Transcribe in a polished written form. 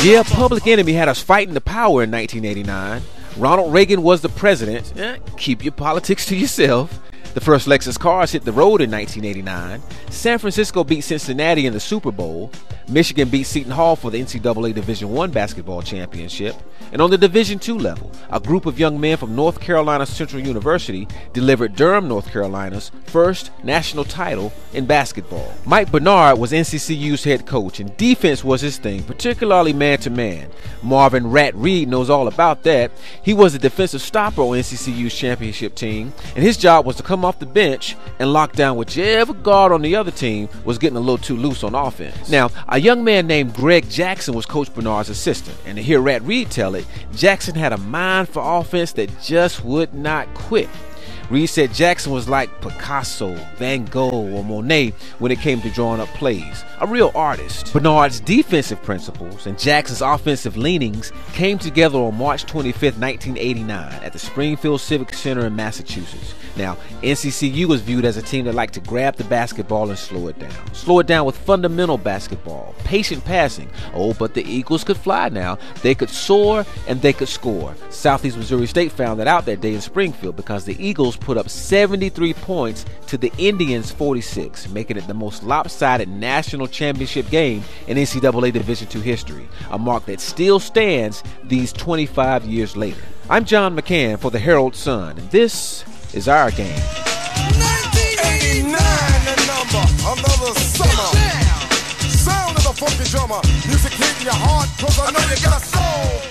Yeah, Public Enemy had us fighting the power in 1989. Ronald Reagan was the president. Keep your politics to yourself. The first Lexus cars hit the road in 1989. San Francisco beat Cincinnati in the Super Bowl. Michigan beat Seton Hall for the NCAA Division I basketball championship. And on the Division II level, a group of young men from North Carolina Central University delivered Durham, North Carolina's first national title in basketball. Mike Bernard was NCCU's head coach, and defense was his thing, particularly man-to-man. Marvin Rat Reed knows all about that. He was the defensive stopper on NCCU's championship team, and his job was to come off the bench and lock down whichever guard on the other team was getting a little too loose on offense. Now, a young man named Greg Jackson was Coach Bernard's assistant, and to hear Rat Reed tell it, Jackson had a mind for offense that just would not quit. Reed said Jackson was like Picasso, Van Gogh, or Monet when it came to drawing up plays. A real artist. Bernard's defensive principles and Jackson's offensive leanings came together on March 25, 1989 at the Springfield Civic Center in Massachusetts. Now, NCCU was viewed as a team that liked to grab the basketball and slow it down. Slow it down with fundamental basketball, patient passing. Oh, but the Eagles could fly now. They could soar and they could score. Southeast Missouri State found that out that day in Springfield because the Eagles put up 73 points to the Indians' 46, making it the most lopsided national championship game in NCAA Division II history, a mark that still stands these 25 years later. I'm John McCann for the Herald-Sun, and this is our game. 1989, the number, another summer. Sound of the funky drummer, music hitting your heart, 'cause I know you got a soul.